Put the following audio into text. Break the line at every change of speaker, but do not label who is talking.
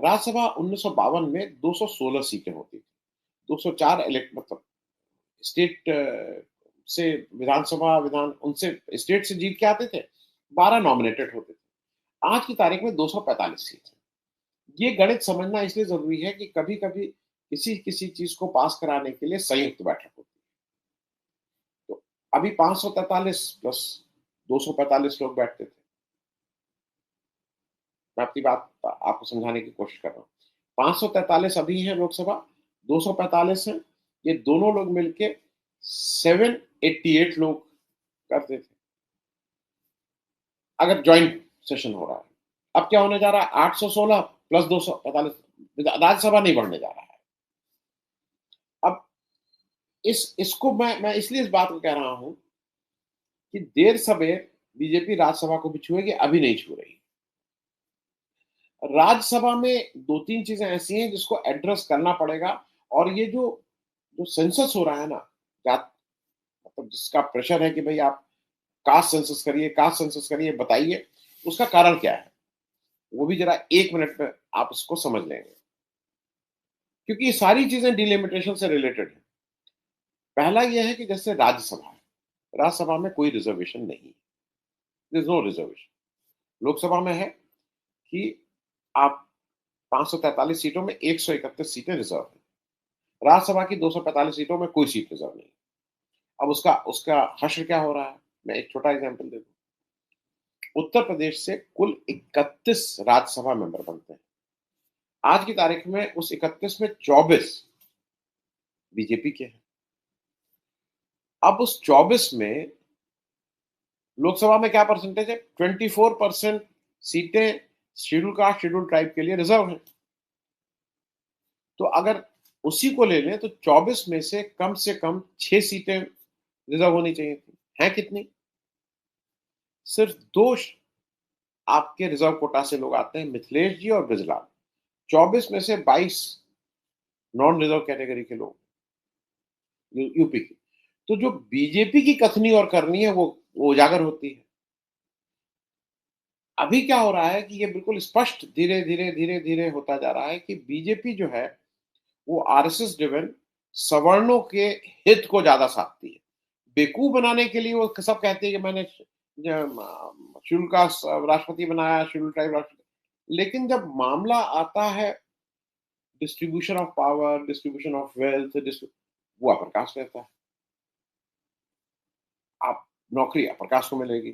राज्यसभा 1952 में 216 सीटें होती थी। 204 इलेक्ट मतलब स्टेट से विधानसभा विधान उनसे स्टेट से जीत के आते थे, 12 नॉमिनेटेड होते थे। आज की तारीख में 245 सीट है। ये गणित समझना इसलिए ज़रूरी है कि कभी-कभी किसी चीज़ को पास कराने के लिए संयुक्त बैठक होती है। तो अभी 543 प्लस 245 लोग बैठते थे। मैं अपनी बात आपको समझाने की कोशिश कर रहा हूँ। 543 अभी हैं लोकसभा, 245 हैं, ये दोनों लोग मिलके 788 लोग करते थे, अगर जॉइंट सेशन हो रहा है। अब क्या होने जा रहा है, 816 प्लस 245, राज्यसभा नहीं बढ़ने जा रहा है। अब इसको मैं इसलिए इस बात को कह रहा हूँ कि देर सवेर बीजेपी राज्यसभा को भी छुएगी, अभी नहीं छू रही। राज्यसभा में 2-3 चीज़ें ऐसी हैं जिसको एड्रेस करना पड़ेगा, और ये जो जो सेंसस हो रहा है ना, जात मतलब जिसका प्रेशर है कि भई आप कास्ट सेंसस करिए, बताइए उसका कारण क्या है? वो भी ज़रा 1 मिनट में आप उसको समझ लेंगे। क्योंकि ये सारी चीज़ें डिलिमिटेशन से रिलेटेड हैं। पहला ये है कि जैसे राज्यसभा है, राज्यसभा में कोई रिज़र्वेशन नहीं है, there is no reservation. Lok Sabha में है कि आप 543 सीटों में 131 सीटें रिज़र्व हैं। राज्यसभा की 245 सीटों में कोई सीट रिज़र्व नहीं। अब उसका उसका हश्र क्या हो रहा है? मैं एक छोटा एग्ज़ाम्पल दे दूँ। उत्तर प्रदेश से कुल 31 राज्यसभा मेंबर बनते हैं। आज की तारीख में उस 31 में 24 बीजेपी के हैं। अब उस 24 में लोकसभा में क्या परसेंटेज है? 24% सीटें शेड्यूल कास्ट, शेड्यूल ट्राइब के लिए रिज़र्व हैं। तो अगर उसी को ले लें तो 24 में से कम 6 सीटें रिज़र्व होनी चाहिए थी। हैं कितनी? सिर्फ 2 आपके रिज़र्व कोटा से लोग आते हैं, मिथिलेश जी और बृजलाल। 24 में से 22 नॉन रिज़र्व कैटेगरी के लोग, यूपी की। तो जो बीजेपी की कथनी और करनी है वो उजागर होती है। अभी क्या हो रहा है कि ये बिल्कुल स्पष्ट धीरे-धीरे होता जा रहा है कि बीजेपी जो है, वो आरएसएस ड्रिवन सवर्णों के हित को ज़्यादा साधती है। बेवकूफ बनाने के लिए वो सब कहते हैं कि मैंने शेड्यूल कास्ट राष्ट्रपति बनाया, शेड्यूल ट्राइब राष्ट्रपति। लेकिन जब मामला आता है distribution of power, distribution of wealth, वो अपर कास्ट रहता है। आप नौकरी अपर कास्ट को मिलेगी।